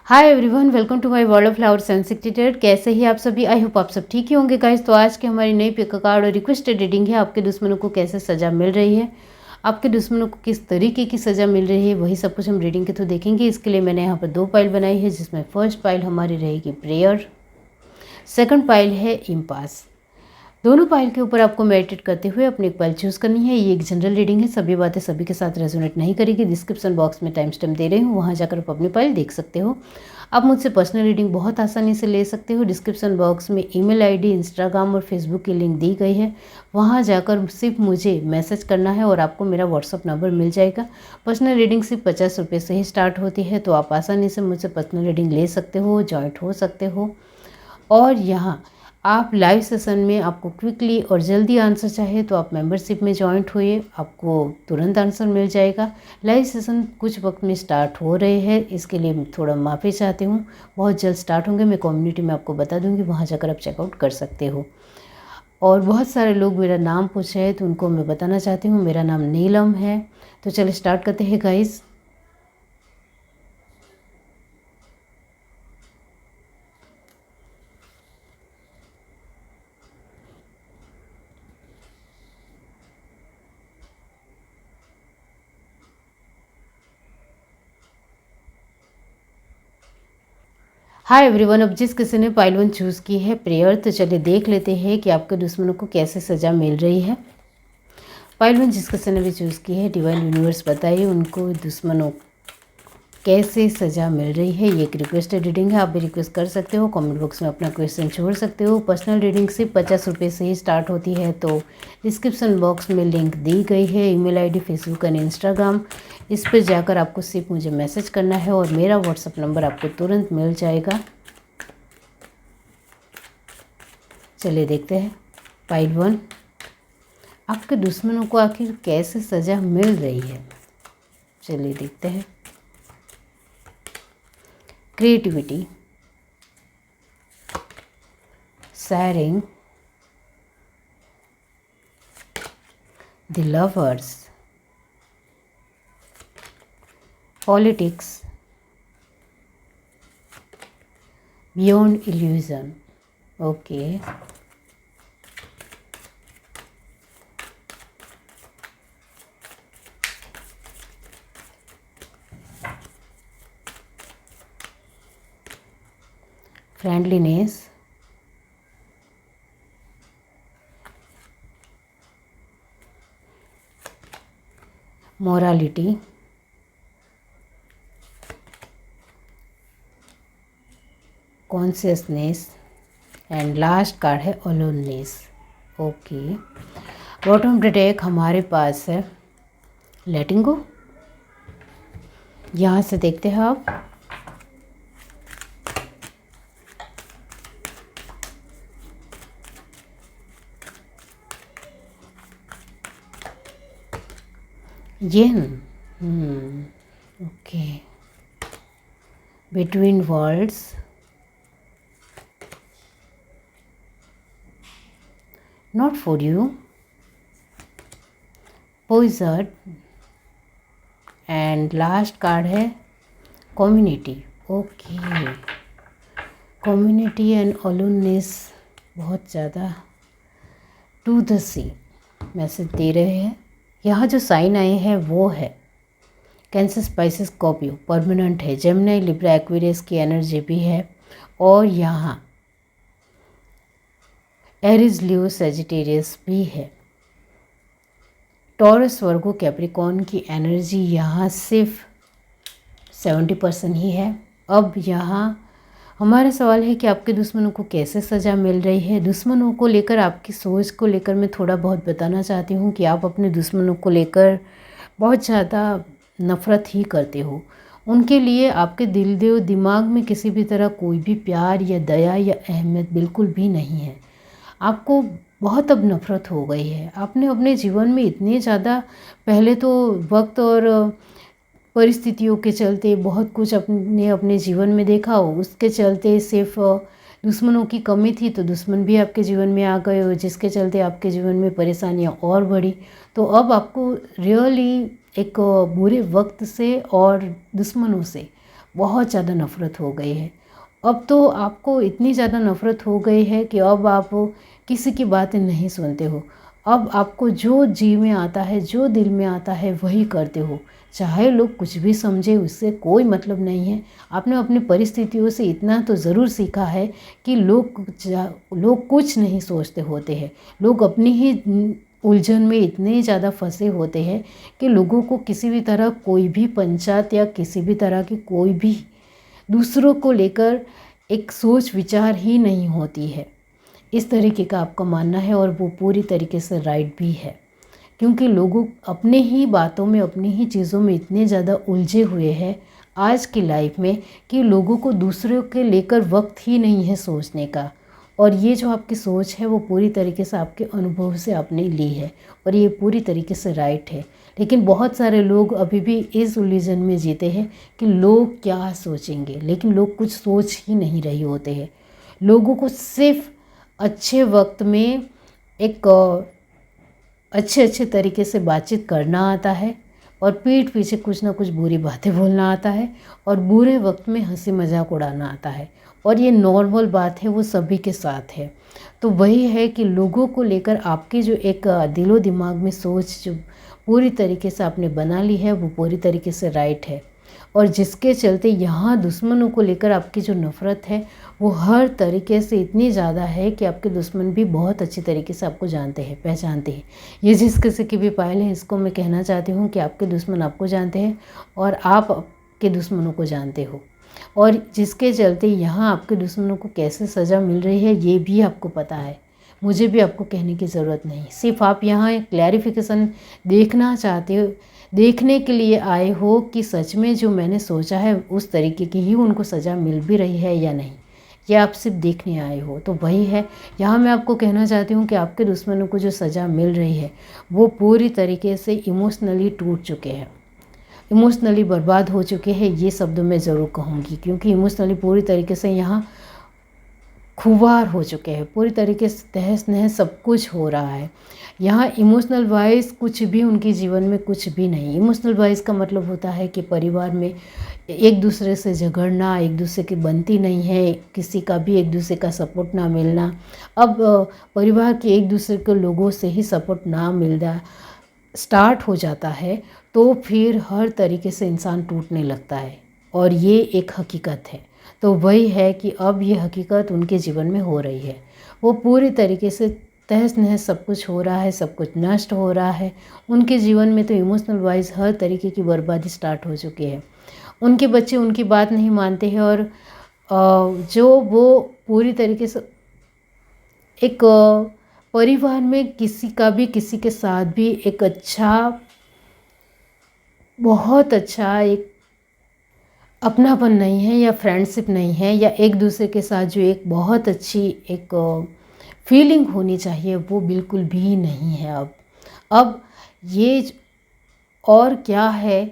Hi everyone, welcome to my world of flowers and secreted. कैसे ही आप सभी? आई होप आप सब ठीक ही होंगे गाइस। तो आज की हमारी नई पिक कार्ड और रिक्वेस्टेड रीडिंग है, आपके दुश्मनों को कैसे सज़ा मिल रही है, आपके दुश्मनों को किस तरीके की सज़ा मिल रही है, वही सब कुछ हम रीडिंग के थ्रू देखेंगे। इसके लिए मैंने यहाँ पर 2 पाइल बनाई है, जिसमें फर्स्ट पाइल हमारी रहेगी प्रेयर, सेकंड पाइल है इम्पास। दोनों पाइल के ऊपर आपको मेडिटेट करते हुए अपनी एक पाइल चूज़ करनी है। ये एक जनरल रीडिंग है, सभी बातें सभी के साथ रेजोनेट नहीं करेगी। डिस्क्रिप्शन बॉक्स में टाइम स्टैम्प दे रही हूँ, वहाँ जाकर आप अपनी पाइल देख सकते हो। आप मुझसे पर्सनल रीडिंग बहुत आसानी से ले सकते हो। डिस्क्रिप्शन बॉक्स में ईमेल आईडी, इंस्टाग्राम और फेसबुक की लिंक दी गई है, वहाँ जाकर सिर्फ मुझे मैसेज करना है और आपको मेरा व्हाट्सअप नंबर मिल जाएगा। पर्सनल रीडिंग सिर्फ 50 रुपये से ही स्टार्ट होती है, तो आप आसानी से मुझसे पर्सनल रीडिंग ले सकते हो, जॉइंट हो सकते हो। और यहाँ आप लाइव सेशन में आपको क्विकली और जल्दी आंसर चाहिए तो आप मेंबरशिप में जॉइंट होइए, आपको तुरंत आंसर मिल जाएगा। लाइव सेशन कुछ वक्त में स्टार्ट हो रहे हैं, इसके लिए थोड़ा माफ़ी चाहती हूँ। बहुत जल्द स्टार्ट होंगे, मैं कम्युनिटी में आपको बता दूँगी, वहाँ जाकर आप चेकआउट कर सकते हो। और बहुत सारे लोग मेरा नाम पूछ रहे हैं, तो उनको मैं बताना चाहती हूँ, मेरा नाम नीलम है। तो चलिए स्टार्ट करते हैं गाइस। हाय एवरीवन, अब जिस किसी ने पाइल 1 चूज़ की है प्रेयर, तो चलिए देख लेते हैं कि आपके दुश्मनों को कैसे सज़ा मिल रही है। पाइल 1 जिस किसी ने भी चूज़ की है, डिवाइन यूनिवर्स बताइए उनको दुश्मनों कैसे सज़ा मिल रही है। ये एक रिक्वेस्टेड रीडिंग है, आप भी रिक्वेस्ट कर सकते हो, कमेंट बॉक्स में अपना क्वेश्चन छोड़ सकते हो। पर्सनल रीडिंग सिर्फ 50 रुपये से ही स्टार्ट होती है, तो डिस्क्रिप्शन बॉक्स में लिंक दी गई है, email ID, Facebook and Instagram. इस पर जाकर आपको सिर्फ मुझे मैसेज करना है और मेरा व्हाट्सअप नंबर आपको तुरंत मिल जाएगा। चलिए देखते हैं पाइल 1, आपके दुश्मनों को आखिर कैसे सज़ा मिल रही है। चलिए देखते हैं। Creativity, sharing, the lovers, politics, beyond illusion. Okay, friendliness, morality, consciousness and last card है अलोननेस। ओके, बॉटम डेक हमारे पास है लेटिंग गो। यहाँ से देखते हैं आप, येन। Okay, between worlds, not for you, poison and last card है community. Okay, community and aloneness बहुत ज़्यादा टू द सी मैसेज दे रहे हैं। यहाँ जो साइन आए हैं वो है कैंसर, स्पाइसेस, स्कॉर्पियो, परमानेंट है, जेमिनी, लिब्रा, एक्वेरियस की एनर्जी भी है। और यहाँ एरीज, लियो, सजिटेरियस भी है। टॉरस, वर्गो, कैप्रिकॉर्न की एनर्जी यहाँ सिर्फ 70% ही है। अब यहाँ हमारा सवाल है कि आपके दुश्मनों को कैसे सज़ा मिल रही है। दुश्मनों को लेकर आपकी सोच को लेकर मैं थोड़ा बहुत बताना चाहती हूँ कि आप अपने दुश्मनों को लेकर बहुत ज़्यादा नफ़रत ही करते हो। उनके लिए आपके दिल दिमाग में किसी भी तरह कोई भी प्यार या दया या अहमियत बिल्कुल भी नहीं है। आपको बहुत अब नफ़रत हो गई है। आपने अपने जीवन में इतने ज़्यादा, पहले तो वक्त और परिस्थितियों के चलते बहुत कुछ अपने जीवन में देखा हो, उसके चलते सिर्फ दुश्मनों की कमी थी तो दुश्मन भी आपके जीवन में आ गए, और जिसके चलते आपके जीवन में परेशानियां और बढ़ी। तो अब आपको रियली एक बुरे वक्त से और दुश्मनों से बहुत ज़्यादा नफ़रत हो गई है। अब तो आपको इतनी ज़्यादा नफ़रत हो गई है कि अब आप किसी की बातें नहीं सुनते हो। अब आपको जो जी में आता है, जो दिल में आता है वही करते हो। चाहे लोग कुछ भी समझे, उससे कोई मतलब नहीं है। आपने अपनी परिस्थितियों से इतना तो ज़रूर सीखा है कि लोग कुछ नहीं सोचते होते हैं। लोग अपनी ही उलझन में इतने ज़्यादा फंसे होते हैं कि लोगों को किसी भी तरह कोई भी पंचायत या किसी भी तरह की कोई भी दूसरों को लेकर एक सोच विचार ही नहीं होती है। इस तरीके का आपका मानना है और वो पूरी तरीके से राइट भी है, क्योंकि लोग अपने ही बातों में, अपनी ही चीज़ों में इतने ज़्यादा उलझे हुए हैं आज की लाइफ में कि लोगों को दूसरों के लेकर वक्त ही नहीं है सोचने का। और ये जो आपकी सोच है वो पूरी तरीके से आपके अनुभव से आपने ली है और ये पूरी तरीके से राइट है। लेकिन बहुत सारे लोग अभी भी इस इल्यूजन में जीते हैं कि लोग क्या सोचेंगे, लेकिन लोग कुछ सोच ही नहीं रहे होते हैं। लोगों को सिर्फ अच्छे वक्त में एक अच्छे तरीके से बातचीत करना आता है और पीठ पीछे कुछ ना कुछ बुरी बातें बोलना आता है और बुरे वक्त में हंसी मजाक उड़ाना आता है। और ये नॉर्मल बात है, वो सभी के साथ है। तो वही है कि लोगों को लेकर आपके जो एक दिलो दिमाग में सोच जो पूरी तरीके से आपने बना ली है वो पूरी तरीके से राइट है। और जिसके चलते यहाँ दुश्मनों को लेकर आपकी जो नफ़रत है वो हर तरीके से इतनी ज़्यादा है कि आपके दुश्मन भी बहुत अच्छी तरीके से आपको जानते हैं, पहचानते हैं। ये जिस किसी की भी पायल है, इसको मैं कहना चाहती हूँ कि आपके दुश्मन आपको जानते हैं और आप आपके दुश्मनों को जानते हो। और जिसके चलते यहाँ आपके दुश्मनों को कैसे सज़ा मिल रही है ये भी आपको पता है। मुझे भी आपको कहने की ज़रूरत नहीं, सिर्फ आप यहाँ एक क्लैरिफिकेशन देखना चाहते हो, देखने के लिए आए हो कि सच में जो मैंने सोचा है उस तरीके की ही उनको सज़ा मिल भी रही है या नहीं। ये आप सिर्फ देखने आए हो। तो वही है, यहाँ मैं आपको कहना चाहती हूँ कि आपके दुश्मनों को जो सज़ा मिल रही है वो पूरी तरीके से इमोशनली टूट चुके हैं, इमोशनली बर्बाद हो चुके हैं। ये शब्द मैं ज़रूर कहूँगी, क्योंकि इमोशनली पूरी तरीके से यहाँ खुवार हो चुके हैं, पूरी तरीके से तहस नहस सब कुछ हो रहा है। यहाँ इमोशनल वाइज कुछ भी उनके जीवन में कुछ भी नहीं। इमोशनल वाइज का मतलब होता है कि परिवार में एक दूसरे से झगड़ना, एक दूसरे की बनती नहीं है, किसी का भी एक दूसरे का सपोर्ट ना मिलना। अब परिवार के एक दूसरे के लोगों से ही सपोर्ट ना मिलना स्टार्ट हो जाता है तो फिर हर तरीके से इंसान टूटने लगता है और ये एक हकीकत है। तो वही है कि अब ये हकीकत उनके जीवन में हो रही है। वो पूरी तरीके से तहस नहस सब कुछ हो रहा है, सब कुछ नष्ट हो रहा है उनके जीवन में। तो इमोशनल वाइज हर तरीके की बर्बादी स्टार्ट हो चुकी है। उनके बच्चे उनकी बात नहीं मानते हैं और जो वो पूरी तरीके से एक परिवार में किसी का भी किसी के साथ भी एक अच्छा, बहुत अच्छा एक अपनापन नहीं है या फ्रेंडशिप नहीं है या एक दूसरे के साथ जो एक बहुत अच्छी एक फीलिंग होनी चाहिए वो बिल्कुल भी नहीं है। अब ये और क्या है,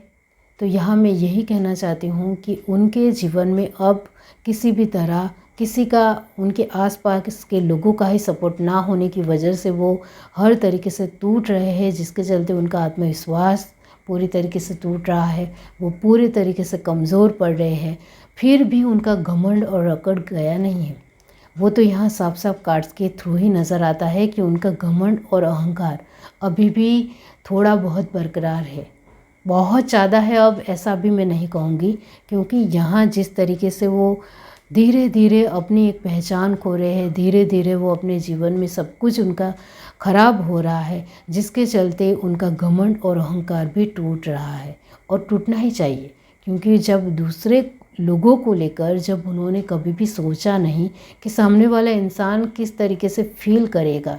तो यहाँ मैं यही कहना चाहती हूँ कि उनके जीवन में अब किसी भी तरह किसी का, उनके आसपास के लोगों का ही सपोर्ट ना होने की वजह से वो हर तरीके से टूट रहे हैं, जिसके चलते उनका आत्मविश्वास पूरी तरीके से टूट रहा है, वो पूरे तरीके से कमज़ोर पड़ रहे हैं। फिर भी उनका घमंड और अकड़ गया नहीं है। वो तो यहाँ साफ साफ कार्ड्स के थ्रू ही नज़र आता है कि उनका घमंड और अहंकार अभी भी थोड़ा बहुत बरकरार है, बहुत ज़्यादा है। अब ऐसा भी मैं नहीं कहूँगी, क्योंकि यहाँ जिस तरीके से वो धीरे धीरे अपनी एक पहचान खो रहे हैं, धीरे धीरे वो अपने जीवन में सब कुछ उनका ख़राब हो रहा है, जिसके चलते उनका घमंड और अहंकार भी टूट रहा है और टूटना ही चाहिए। क्योंकि जब दूसरे लोगों को लेकर जब उन्होंने कभी भी सोचा नहीं कि सामने वाला इंसान किस तरीके से फील करेगा,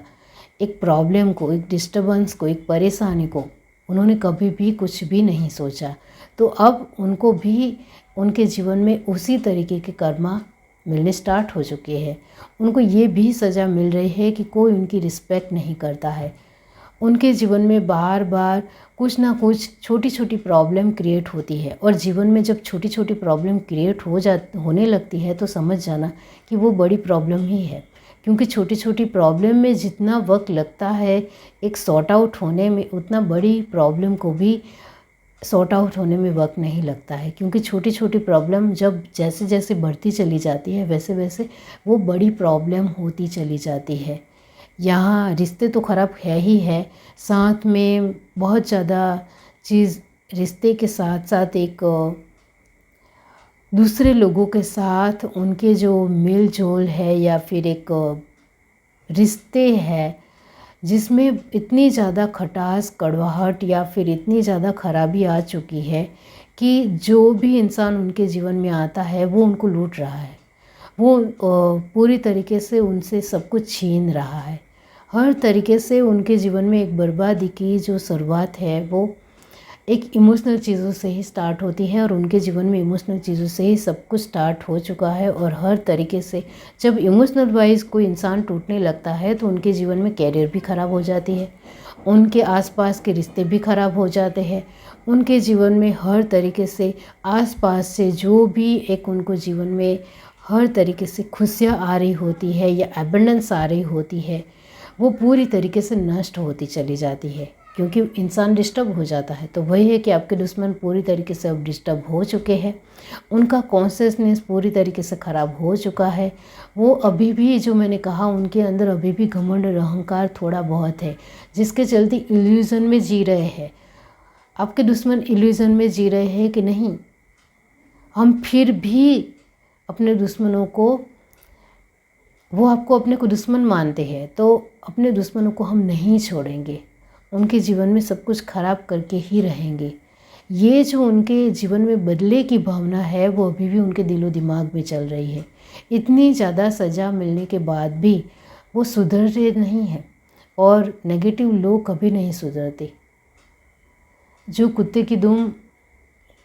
एक प्रॉब्लम को, एक डिस्टर्बेंस को, एक परेशानी को उन्होंने कभी भी कुछ भी नहीं सोचा, तो अब उनको भी उनके जीवन में उसी तरीके के कर्मा मिलने स्टार्ट हो चुके हैं। उनको ये भी सज़ा मिल रही है कि कोई उनकी रिस्पेक्ट नहीं करता है। उनके जीवन में बार बार कुछ ना कुछ छोटी छोटी प्रॉब्लम क्रिएट होती है, और जीवन में जब छोटी छोटी प्रॉब्लम क्रिएट होने लगती है तो समझ जाना कि वो बड़ी प्रॉब्लम ही है। क्योंकि छोटी छोटी प्रॉब्लम में जितना वक्त लगता है एक सॉर्ट आउट होने में, उतना बड़ी प्रॉब्लम को भी सॉर्ट आउट होने में वक्त नहीं लगता है, क्योंकि छोटी छोटी प्रॉब्लम जब जैसे जैसे बढ़ती चली जाती है वैसे वैसे वो बड़ी प्रॉब्लम होती चली जाती है। यहाँ रिश्ते तो ख़राब है ही है, साथ में बहुत ज़्यादा चीज़ रिश्ते के साथ साथ एक दूसरे लोगों के साथ उनके जो मेल जोल है या फिर एक रिश्ते है जिसमें इतनी ज़्यादा खटास कड़वाहट या फिर इतनी ज़्यादा खराबी आ चुकी है कि जो भी इंसान उनके जीवन में आता है वो उनको लूट रहा है, वो पूरी तरीके से उनसे सब कुछ छीन रहा है। हर तरीके से उनके जीवन में एक बर्बादी की जो शुरुआत है वो एक इमोशनल चीज़ों से ही स्टार्ट होती है, और उनके जीवन में इमोशनल चीज़ों से ही सब कुछ स्टार्ट हो चुका है। और हर तरीके से जब इमोशनल वाइज कोई इंसान टूटने लगता है तो उनके जीवन में कैरियर भी ख़राब हो जाती है, उनके आसपास के रिश्ते भी ख़राब हो जाते हैं, उनके जीवन में हर तरीके से आसपास से जो भी एक उनको जीवन में हर तरीके से खुशियाँ आ रही होती है या एबंडेंस आ रही होती है वो पूरी तरीके से नष्ट होती चली जाती है, क्योंकि इंसान डिस्टर्ब हो जाता है। तो वही है कि आपके दुश्मन पूरी तरीके से अब डिस्टर्ब हो चुके हैं, उनका कॉन्शियसनेस पूरी तरीके से ख़राब हो चुका है। वो अभी भी जो मैंने कहा उनके अंदर अभी भी घमंड और अहंकार थोड़ा बहुत है, जिसके चलते इल्यूज़न में जी रहे हैं। आपके दुश्मन इल्यूज़न में जी रहे हैं कि नहीं, हम फिर भी अपने दुश्मनों को, वो आपको अपने को दुश्मन मानते हैं तो अपने दुश्मनों को हम नहीं छोड़ेंगे, उनके जीवन में सब कुछ खराब करके ही रहेंगे। ये जो उनके जीवन में बदले की भावना है वो अभी भी उनके दिलो दिमाग में चल रही है। इतनी ज़्यादा सज़ा मिलने के बाद भी वो सुधर रहे नहीं हैं, और नेगेटिव लोग कभी नहीं सुधरते। जो कुत्ते की दुम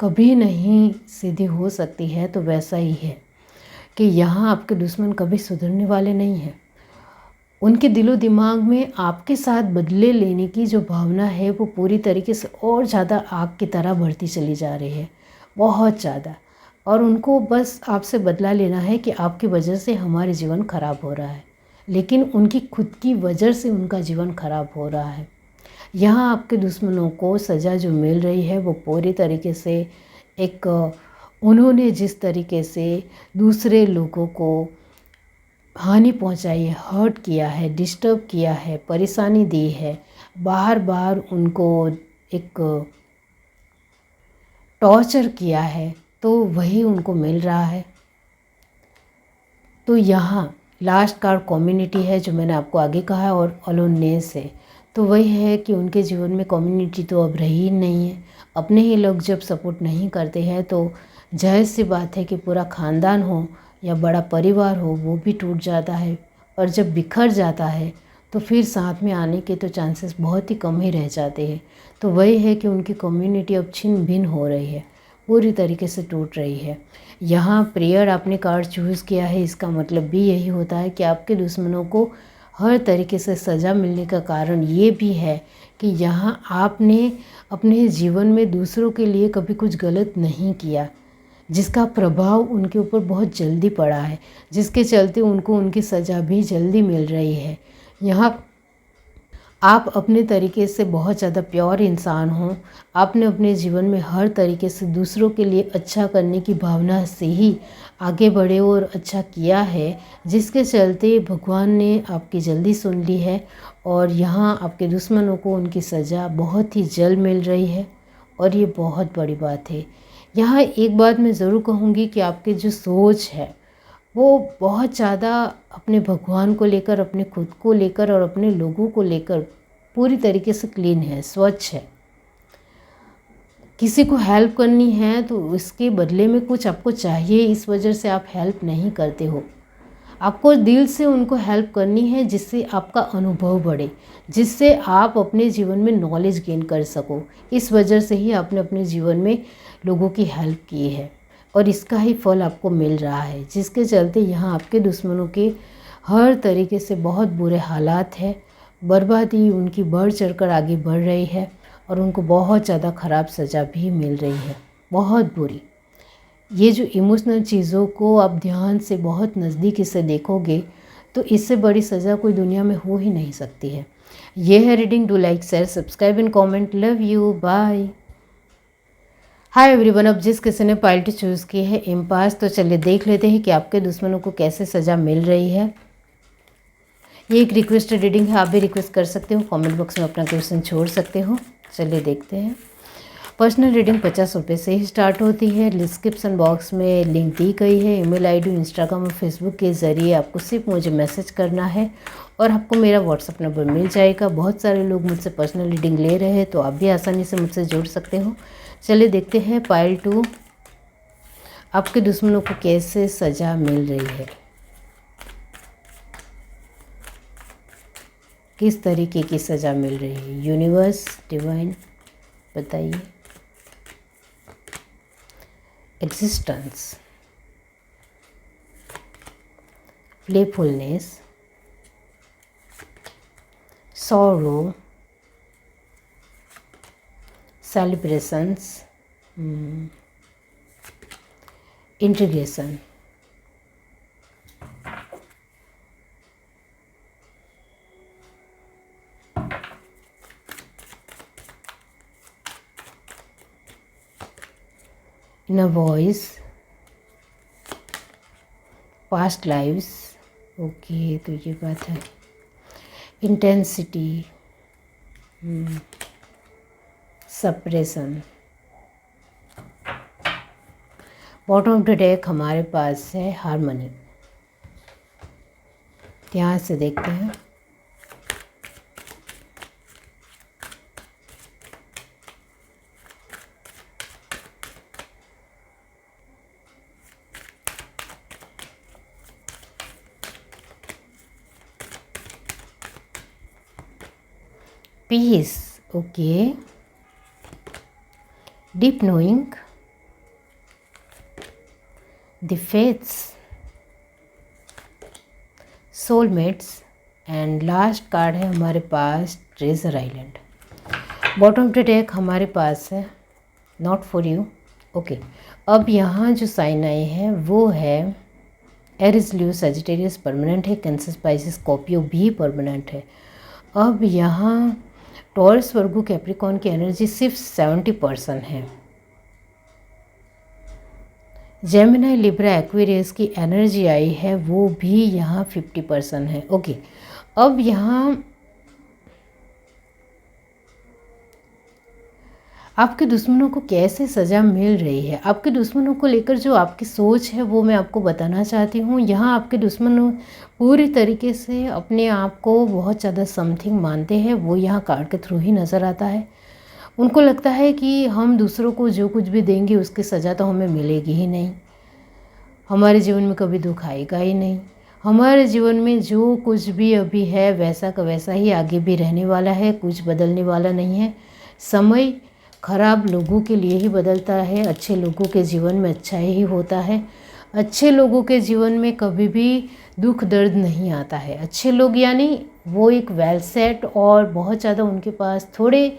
कभी नहीं सीधी हो सकती है तो वैसा ही है कि यहाँ आपके दुश्मन कभी सुधरने वाले नहीं हैं। उनके दिलो दिमाग में आपके साथ बदले लेने की जो भावना है वो पूरी तरीके से और ज़्यादा आग की तरह बढ़ती चली जा रही है, बहुत ज़्यादा। और उनको बस आपसे बदला लेना है कि आपकी वजह से हमारे जीवन खराब हो रहा है, लेकिन उनकी खुद की वजह से उनका जीवन खराब हो रहा है। यहाँ आपके दुश्मनों को सज़ा जो मिल रही है वो पूरी तरीके से एक उन्होंने जिस तरीके से दूसरे लोगों को हानि पहुंचाई है, हर्ट किया है, डिस्टर्ब किया है, परेशानी दी है, बार बार उनको एक टॉर्चर किया है, तो वही उनको मिल रहा है। तो यहाँ लास्ट कार्ड कम्युनिटी है जो मैंने आपको आगे कहा है, और अलोननेस है। तो वही है कि उनके जीवन में कम्युनिटी तो अब रही ही नहीं है। अपने ही लोग जब सपोर्ट नहीं करते हैं तो जाहिर सी बात है कि पूरा ख़ानदान हो या बड़ा परिवार हो वो भी टूट जाता है, और जब बिखर जाता है तो फिर साथ में आने के तो चांसेस बहुत ही कम ही रह जाते हैं। तो वही है कि उनकी कम्युनिटी अब छिन्न भिन्न हो रही है, पूरी तरीके से टूट रही है। यहाँ प्रेयर आपने कार्ड चूज़ किया है, इसका मतलब भी यही होता है कि आपके दुश्मनों को हर तरीके से सज़ा मिलने का कारण ये भी है कि यहाँ आपने अपने जीवन में दूसरों के लिए कभी कुछ गलत नहीं किया, जिसका प्रभाव उनके ऊपर बहुत जल्दी पड़ा है, जिसके चलते उनको उनकी सज़ा भी जल्दी मिल रही है। यहाँ आप अपने तरीके से बहुत ज़्यादा प्योर इंसान हो, आपने अपने जीवन में हर तरीके से दूसरों के लिए अच्छा करने की भावना से ही आगे बढ़े और अच्छा किया है, जिसके चलते भगवान ने आपकी जल्दी सुन ली है। और यहाँ आपके दुश्मनों को उनकी सज़ा बहुत ही जल्द मिल रही है, और ये बहुत बड़ी बात है। यहाँ एक बात मैं ज़रूर कहूँगी कि आपकी जो सोच है वो बहुत ज़्यादा अपने भगवान को लेकर, अपने खुद को लेकर और अपने लोगों को लेकर पूरी तरीके से क्लीन है, स्वच्छ है। किसी को हेल्प करनी है तो उसके बदले में कुछ आपको चाहिए, इस वजह से आप हेल्प नहीं करते हो। आपको दिल से उनको हेल्प करनी है जिससे आपका अनुभव बढ़े, जिससे आप अपने जीवन में नॉलेज गेन कर सको। इस वजह से ही आपने अपने जीवन में लोगों की हेल्प की है, और इसका ही फल आपको मिल रहा है, जिसके चलते यहाँ आपके दुश्मनों के हर तरीके से बहुत बुरे हालात है। बर्बादी उनकी बढ़ चढ़कर आगे बढ़ रही है, और उनको बहुत ज़्यादा ख़राब सज़ा भी मिल रही है, बहुत बुरी। ये जो इमोशनल चीज़ों को आप ध्यान से बहुत नज़दीकी से देखोगे तो इससे बड़ी सज़ा कोई दुनिया में हो ही नहीं सकती है। ये है reading. Do like, share, subscribe and comment. Love you, bye. Hi everyone, अब जिस किसी ने पाइल टू चूज़ की है इम्पास, तो चलिए देख लेते हैं कि आपके दुश्मनों को कैसे सज़ा मिल रही है। ये एक रिक्वेस्टेड रीडिंग है, आप भी रिक्वेस्ट कर सकते हो, कमेंट बॉक्स में अपना क्वेश्चन छोड़ सकते हो। चलिए देखते हैं। पर्सनल रीडिंग 50 रुपये से ही स्टार्ट होती है। डिस्क्रिप्शन बॉक्स में लिंक दी गई है। ईमेल आईडी, इंस्टाग्राम और फेसबुक के ज़रिए आपको सिर्फ मुझे मैसेज करना है और आपको मेरा व्हाट्सअप नंबर मिल जाएगा। बहुत सारे लोग मुझसे पर्सनल रीडिंग ले रहे हैं, तो आप भी आसानी से मुझसे जुड़ सकते हो। चलिए देखते हैं पाइल 2 आपके दुश्मनों को कैसे सज़ा मिल रही है, किस तरीके की सज़ा मिल रही है। यूनिवर्स, डिवाइन, बताइए। Existence, playfulness, sorrow, celebrations, integration, inner voice, past lives. Okay, तो ये बात है। Intensity, suppression. Bottom of the deck हमारे पास है हार्मनी। ध्यान से देखते हैं। Peace, okay. Deep knowing, the fates, soulmates and last card है हमारे पास treasure island. Bottom of the deck हमारे पास है नॉट फॉर यू। ओके, अब यहाँ जो साइन आए हैं वो है एरिस, लियो, सजिटेरियस परमानेंट है। कैंसर, स्पाइसिस, स्कॉर्पियो भी परमानेंट है। अब यहाँ टॉरस, वर्गो, कैप्रिकॉर्न की एनर्जी सिर्फ 70% है। जेमिनी, लिब्रा, एक्वेरियस की एनर्जी आई है वो भी यहाँ 50% है। ओके, अब यहाँ आपके दुश्मनों को कैसे सज़ा मिल रही है, आपके दुश्मनों को लेकर जो आपकी सोच है वो मैं आपको बताना चाहती हूँ। यहाँ आपके दुश्मन पूरी तरीके से अपने आप को बहुत ज़्यादा समथिंग मानते हैं, वो यहाँ कार्ड के थ्रू ही नज़र आता है। उनको लगता है कि हम दूसरों को जो कुछ भी देंगे उसकी सज़ा तो हमें मिलेगी ही नहीं, हमारे जीवन में कभी दुख आएगा ही नहीं, हमारे जीवन में जो कुछ भी अभी है वैसा का वैसा ही आगे भी रहने वाला है, कुछ बदलने वाला नहीं है। समय खराब लोगों के लिए ही बदलता है, अच्छे लोगों के जीवन में अच्छा ही होता है। अच्छे लोगों के जीवन में कभी भी दुख दर्द नहीं आता है। अच्छे लोग यानी वो एक वेल सेट और बहुत ज़्यादा उनके पास थोड़े,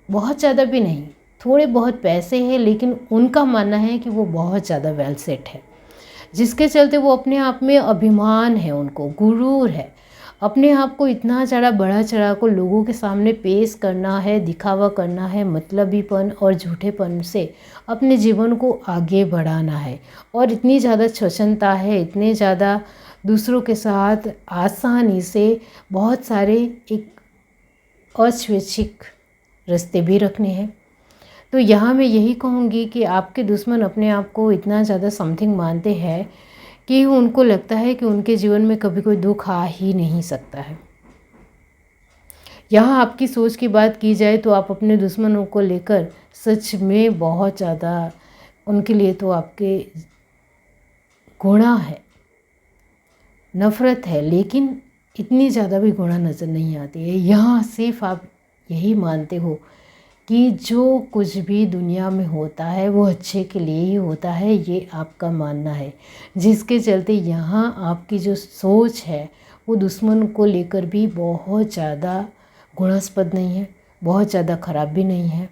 बहुत ज़्यादा भी नहीं, थोड़े बहुत पैसे हैं, लेकिन उनका मानना है कि वो बहुत ज़्यादा वेल सेट है, जिसके चलते वो अपने आप में अभिमान है, उनको गुरूर है। अपने आप को इतना ज़्यादा बड़ा चढ़ा को लोगों के सामने पेश करना है, दिखावा करना है, मतलबीपन और झूठेपन से अपने जीवन को आगे बढ़ाना है। और इतनी ज़्यादा स्वच्छंदता है, इतने ज़्यादा दूसरों के साथ आसानी से बहुत सारे एक अस्वैच्छिक रिश्ते भी रखने हैं। तो यहाँ मैं यही कहूँगी कि आपके दुश्मन अपने आप को इतना ज़्यादा समथिंग मानते हैं कि उनको लगता है कि उनके जीवन में कभी कोई दुख आ ही नहीं सकता है। यहाँ आपकी सोच की बात की जाए तो आप अपने दुश्मनों को लेकर सच में बहुत ज़्यादा, उनके लिए तो आपके गुणा है, नफ़रत है, लेकिन इतनी ज़्यादा भी गुणा नज़र नहीं आती है। यहाँ सिर्फ आप यही मानते हो कि जो कुछ भी दुनिया में होता है वो अच्छे के लिए ही होता है, ये आपका मानना है। जिसके चलते यहाँ आपकी जो सोच है वो दुश्मन को लेकर भी बहुत ज़्यादा गुणास्पद नहीं है, बहुत ज़्यादा ख़राब भी नहीं है।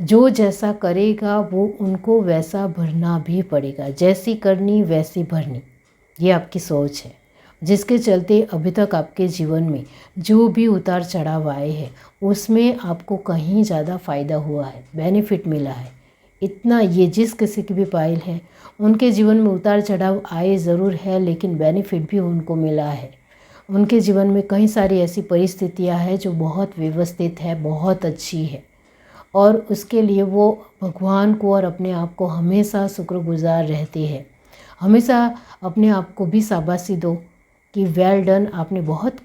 जो जैसा करेगा वो उनको वैसा भरना भी पड़ेगा, जैसी करनी वैसी भरनी, ये आपकी सोच है। जिसके चलते अभी तक आपके जीवन में जो भी उतार चढ़ाव आए हैं उसमें आपको कहीं ज़्यादा फ़ायदा हुआ है, बेनिफिट मिला है। इतना ये जिस किसी की भी पाइल है उनके जीवन में उतार चढ़ाव आए ज़रूर है, लेकिन बेनिफिट भी उनको मिला है। उनके जीवन में कई सारी ऐसी परिस्थितियां हैं जो बहुत व्यवस्थित है, बहुत अच्छी है, और उसके लिए वो भगवान को और अपने आप को हमेशा शुक्रगुजार रहते हैं। हमेशा अपने आप को भी शाबाशी दो कि वेल डन, आपने बहुत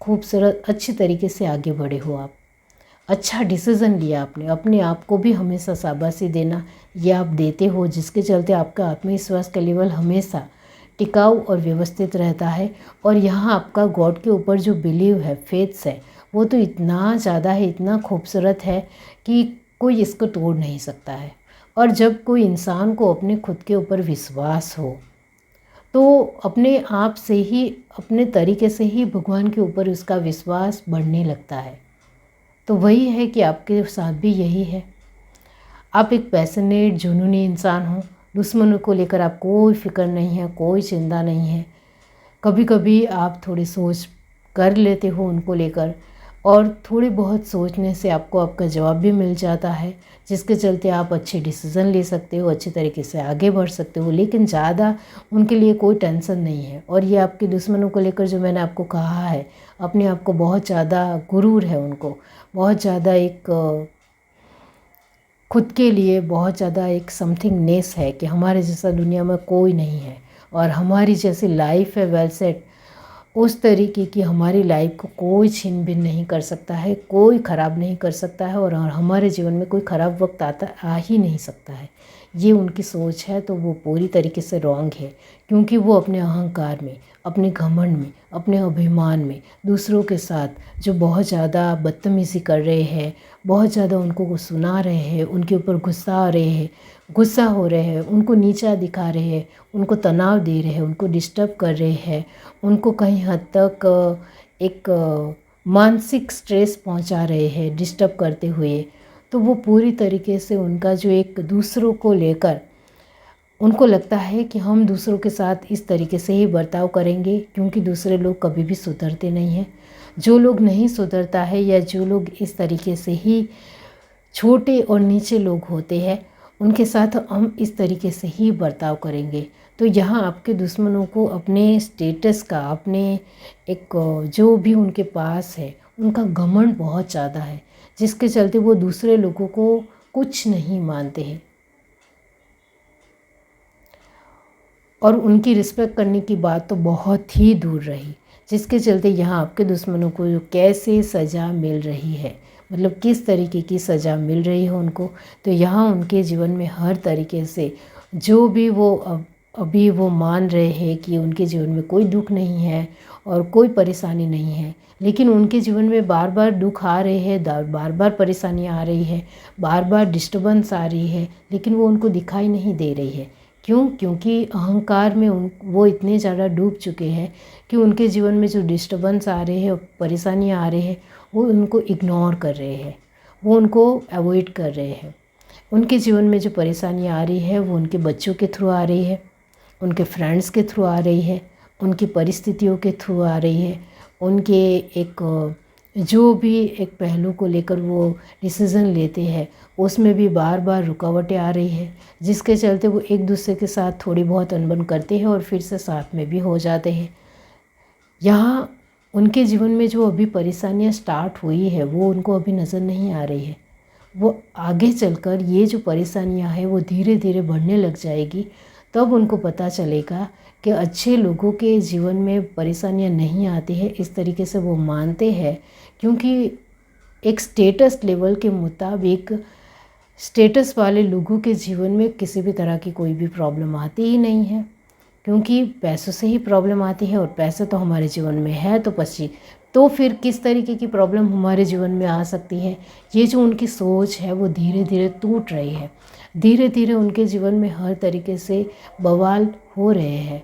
खूबसूरत अच्छी तरीके से आगे बढ़े हो, आप अच्छा डिसीज़न लिया आपने। अपने आप को भी हमेशा शाबाशी देना, ये आप देते हो, जिसके चलते आपका आत्मविश्वास का लेवल हमेशा टिकाऊ और व्यवस्थित रहता है। और यहाँ आपका गॉड के ऊपर जो बिलीव है, फेथ्स है, वो तो इतना ज़्यादा है, इतना खूबसूरत है कि कोई इसको तोड़ नहीं सकता है। और जब कोई इंसान को अपने खुद के ऊपर विश्वास हो तो अपने आप से ही, अपने तरीके से ही भगवान के ऊपर उसका विश्वास बढ़ने लगता है। तो वही है कि आपके साथ भी यही है। आप एक पैशनेट जुनूनी इंसान हो, दुश्मनों को लेकर आप कोई फिक्र नहीं है, कोई चिंता नहीं है। कभी कभी आप थोड़ी सोच कर लेते हो उनको लेकर, और थोड़ी बहुत सोचने से आपको आपका जवाब भी मिल जाता है, जिसके चलते आप अच्छे डिसीज़न ले सकते हो, अच्छे तरीके से आगे बढ़ सकते हो। लेकिन ज़्यादा उनके लिए कोई टेंशन नहीं है। और ये आपके दुश्मनों को लेकर जो मैंने आपको कहा है, अपने आप को बहुत ज़्यादा गुरूर है उनको, बहुत ज़्यादा एक खुद के लिए बहुत ज़्यादा एक समथिंग नेस है कि हमारे जैसा दुनिया में कोई नहीं है, और हमारी जैसी लाइफ है वेल सेट, उस तरीके की हमारी लाइफ को कोई छीन भिन नहीं कर सकता है, कोई ख़राब नहीं कर सकता है, और हमारे जीवन में कोई ख़राब वक्त आ ही नहीं सकता है। ये उनकी सोच है, तो वो पूरी तरीके से रॉन्ग है, क्योंकि वो अपने अहंकार में, अपने घमंड में, अपने अभिमान में दूसरों के साथ जो बहुत ज़्यादा बदतमीज़ी कर रहे हैं, बहुत ज़्यादा उनको सुना रहे हैं, उनके ऊपर गुस्सा हो रहे हैं, उनको नीचा दिखा रहे हैं, उनको तनाव दे रहे हैं, उनको डिस्टर्ब कर रहे हैं, उनको कहीं हद तक एक मानसिक स्ट्रेस पहुंचा रहे हैं डिस्टर्ब करते हुए। तो वो पूरी तरीके से उनका जो एक दूसरों को लेकर उनको लगता है कि हम दूसरों के साथ इस तरीके से ही बर्ताव करेंगे, क्योंकि दूसरे लोग कभी भी सुधरते नहीं हैं। जो लोग नहीं सुधरता है, या जो लोग इस तरीके से ही छोटे और नीचे लोग होते हैं, उनके साथ हम इस तरीके से ही बर्ताव करेंगे। तो यहाँ आपके दुश्मनों को अपने स्टेटस का, अपने एक जो भी उनके पास है, उनका घमंड बहुत ज़्यादा है, जिसके चलते वो दूसरे लोगों को कुछ नहीं मानते हैं, और उनकी रिस्पेक्ट करने की बात तो बहुत ही दूर रही। जिसके चलते यहाँ आपके दुश्मनों को कैसे सज़ा मिल रही है, मतलब किस तरीके की सज़ा मिल रही है उनको, तो यहाँ उनके जीवन में हर तरीके से जो भी वो अभी वो मान रहे हैं कि उनके जीवन में कोई दुख नहीं है और कोई परेशानी नहीं है, लेकिन उनके जीवन में बार बार दुख आ रहे हैं, बार बार परेशानी आ रही है, बार बार डिस्टर्बेंस आ रही है, लेकिन वो उनको दिखाई नहीं दे रही है। क्यों? क्योंकि अहंकार में वो इतने ज़्यादा डूब चुके हैं कि उनके जीवन में जो डिस्टर्बेंस आ रहे हैं, परेशानियाँ आ रहे हैं, वो उनको इग्नोर कर रहे हैं, वो उनको अवॉइड कर रहे हैं। उनके जीवन में जो परेशानियाँ आ रही है, वो उनके बच्चों के थ्रू आ रही है, उनके फ्रेंड्स के थ्रू आ रही है, उनकी परिस्थितियों के थ्रू आ रही है, उनके एक जो भी एक पहलू को लेकर वो डिसीज़न लेते हैं, उसमें भी बार बार रुकावटें आ रही है, जिसके चलते वो एक दूसरे के साथ थोड़ी बहुत अनबन करते हैं और फिर से साथ में भी हो जाते हैं। यहाँ उनके जीवन में जो अभी परेशानियाँ स्टार्ट हुई है, वो उनको अभी नज़र नहीं आ रही है। वो आगे चलकर ये जो परेशानियाँ हैं, वो धीरे धीरे बढ़ने लग जाएगी, तब उनको पता चलेगा कि अच्छे लोगों के जीवन में परेशानियाँ नहीं आती है। इस तरीके से वो मानते हैं, क्योंकि एक स्टेटस लेवल के मुताबिक स्टेटस वाले लोगों के जीवन में किसी भी तरह की कोई भी प्रॉब्लम आती ही नहीं है, क्योंकि पैसों से ही प्रॉब्लम आती है, और पैसे तो हमारे जीवन में है तो फिर किस तरीके की प्रॉब्लम हमारे जीवन में आ सकती है। ये जो उनकी सोच है, वो धीरे धीरे टूट रही है, धीरे धीरे उनके जीवन में हर तरीके से बवाल हो रहे हैं,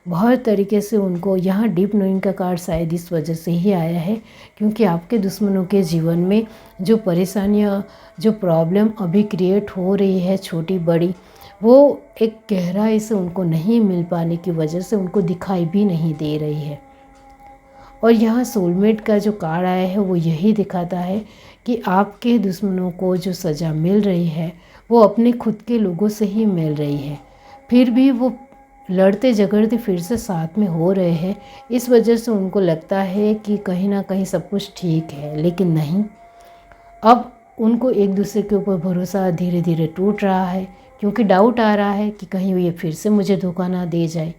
बहुत तरीके से उनको यहाँ डीप नोइंग का कार्ड शायद इस वजह से ही आया है, क्योंकि आपके दुश्मनों के जीवन में जो परेशानियाँ, जो प्रॉब्लम अभी क्रिएट हो रही है छोटी बड़ी, वो एक गहराई से उनको नहीं मिल पाने की वजह से उनको दिखाई भी नहीं दे रही है। और यहाँ सोलमेट का जो कार्ड आया है, वो यही दिखाता है कि आपके दुश्मनों को जो सज़ा मिल रही है, वो अपने खुद के लोगों से ही मिल रही है, फिर भी वो लड़ते झगड़ते फिर से साथ में हो रहे हैं। इस वजह से उनको लगता है कि कहीं ना कहीं सब कुछ ठीक है, लेकिन नहीं। अब उनको एक दूसरे के ऊपर भरोसा धीरे धीरे टूट रहा है, क्योंकि डाउट आ रहा है कि कहीं ये फिर से मुझे धोखा ना दे जाए।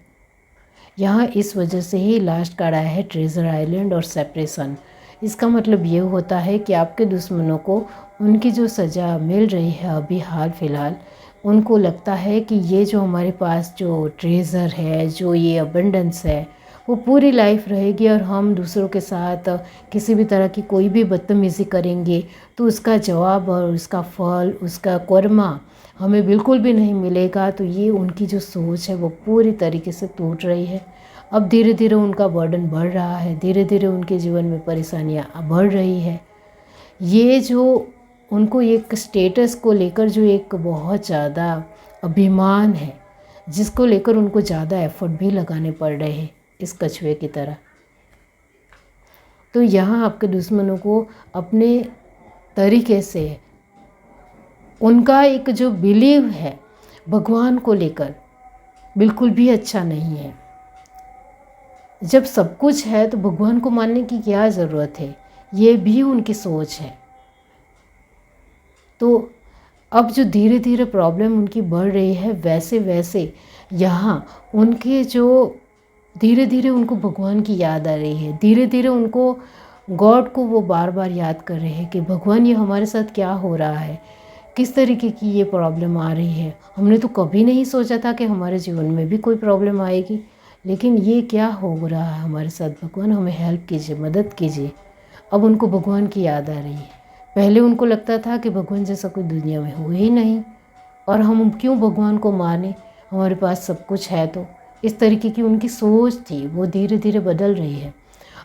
यहाँ इस वजह से ही लास्ट कार्ड आया है ट्रेजर आइलैंड और सेपरेशन। इसका मतलब ये होता है कि आपके दुश्मनों को उनकी जो सज़ा मिल रही है अभी हाल फिलहाल, उनको लगता है कि ये जो हमारे पास जो ट्रेजर है, जो ये अबंडेंस है, वो पूरी लाइफ रहेगी और हम दूसरों के साथ किसी भी तरह की कोई भी बदतमीज़ी करेंगे तो उसका जवाब और उसका फल, उसका कर्मा हमें बिल्कुल भी नहीं मिलेगा। तो ये उनकी जो सोच है वो पूरी तरीके से टूट रही है। अब धीरे धीरे उनका बर्डन बढ़ रहा है, धीरे धीरे उनके जीवन में परेशानियाँ बढ़ रही है। ये जो उनको एक स्टेटस को लेकर जो एक बहुत ज़्यादा अभिमान है, जिसको लेकर उनको ज़्यादा एफर्ट भी लगाने पड़ रहे हैं इस कछुए की तरह। तो यहाँ आपके दुश्मनों को अपने तरीके से उनका एक जो बिलीव है भगवान को लेकर बिल्कुल भी अच्छा नहीं है। जब सब कुछ है तो भगवान को मानने की क्या ज़रूरत है, ये भी उनकी सोच है। तो अब जो धीरे धीरे प्रॉब्लम उनकी बढ़ रही है, वैसे वैसे यहाँ उनके जो धीरे धीरे उनको भगवान की याद आ रही है, धीरे धीरे उनको गॉड को वो बार बार याद कर रहे हैं कि भगवान ये हमारे साथ क्या हो रहा है, किस तरीके की ये प्रॉब्लम आ रही है। हमने तो कभी नहीं सोचा था कि हमारे जीवन में भी कोई प्रॉब्लम आएगी, लेकिन ये क्या हो रहा है हमारे साथ, भगवान हमें हेल्प कीजिए, मदद कीजिए। अब उनको भगवान की याद आ रही है। पहले उनको लगता था कि भगवान जैसा कोई दुनिया में हुए ही नहीं और हम क्यों भगवान को माने, हमारे पास सब कुछ है। तो इस तरीके की उनकी सोच थी, वो धीरे धीरे बदल रही है।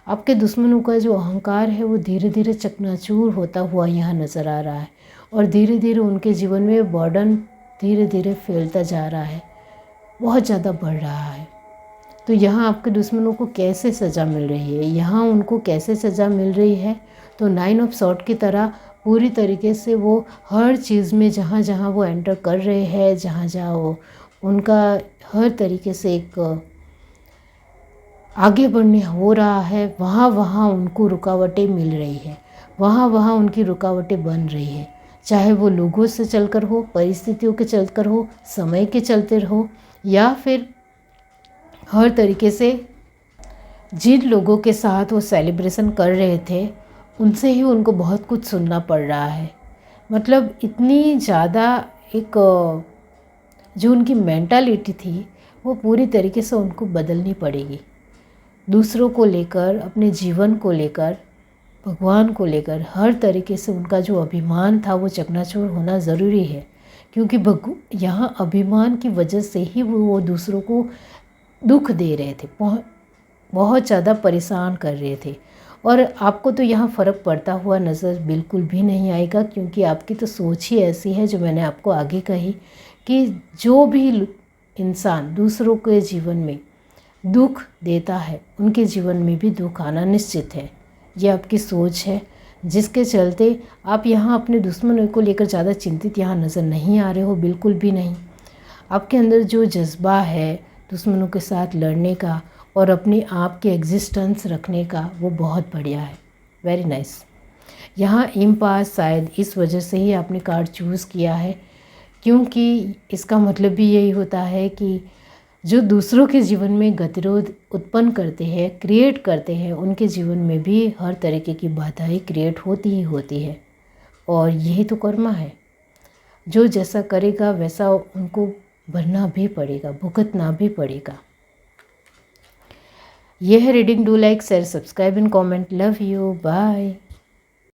आपके दुश्मनों का जो अहंकार है वो धीरे धीरे चकनाचूर होता हुआ यहाँ नज़र आ रहा है और धीरे धीरे उनके जीवन में बर्डन धीरे धीरे फैलता जा रहा है, बहुत ज़्यादा बढ़ रहा है। तो यहाँ आपके दुश्मनों को कैसे सज़ा मिल रही है, यहाँ उनको कैसे सज़ा मिल रही है, तो 9 ऑफ सॉर्ड की तरह पूरी तरीके से वो हर चीज़ में जहाँ जहाँ वो एंटर कर रहे हैं, जहाँ जहाँ वो उनका हर तरीके से एक आगे बढ़ने हो रहा है, वहाँ वहाँ उनको रुकावटें मिल रही है, वहाँ वहाँ उनकी रुकावटें बन रही है। चाहे वो लोगों से चलकर हो, परिस्थितियों के चलकर हो, समय के चलते हो, या फिर हर तरीके से जिन लोगों के साथ वो सेलिब्रेशन कर रहे थे उनसे ही उनको बहुत कुछ सुनना पड़ रहा है। मतलब इतनी ज़्यादा एक जो उनकी मेंटालिटी थी वो पूरी तरीके से उनको बदलनी पड़ेगी। दूसरों को लेकर, अपने जीवन को लेकर, भगवान को लेकर हर तरीके से उनका जो अभिमान था वो चकनाचूर होना ज़रूरी है, क्योंकि यहाँ अभिमान की वजह से ही वो दूसरों को दुख दे रहे थे, बहुत ज़्यादा परेशान कर रहे थे। और आपको तो यहाँ फ़र्क पड़ता हुआ नज़र बिल्कुल भी नहीं आएगा, क्योंकि आपकी तो सोच ही ऐसी है जो मैंने आपको आगे कही कि जो भी इंसान दूसरों के जीवन में दुख देता है उनके जीवन में भी दुख आना निश्चित है। ये आपकी सोच है, जिसके चलते आप यहाँ अपने दुश्मनों को लेकर ज़्यादा चिंतित यहाँ नज़र नहीं आ रहे हो, बिल्कुल भी नहीं। आपके अंदर जो जज्बा है दुश्मनों के साथ लड़ने का और अपने आप के एग्जिस्टेंस रखने का, वो बहुत बढ़िया है, वेरी नाइस। यहाँ इम्पास शायद इस वजह से ही आपने कार्ड चूज़ किया है, क्योंकि इसका मतलब भी यही होता है कि जो दूसरों के जीवन में गतिरोध उत्पन्न करते हैं, क्रिएट करते हैं, उनके जीवन में भी हर तरीके की बाधाएं क्रिएट होती ही होती है। और यही तो कर्मा है, जो जैसा करेगा वैसा उनको भरना भी पड़ेगा, भुगतना भी पड़ेगा। यह है reading. Do like, share, subscribe and comment. Love you, bye.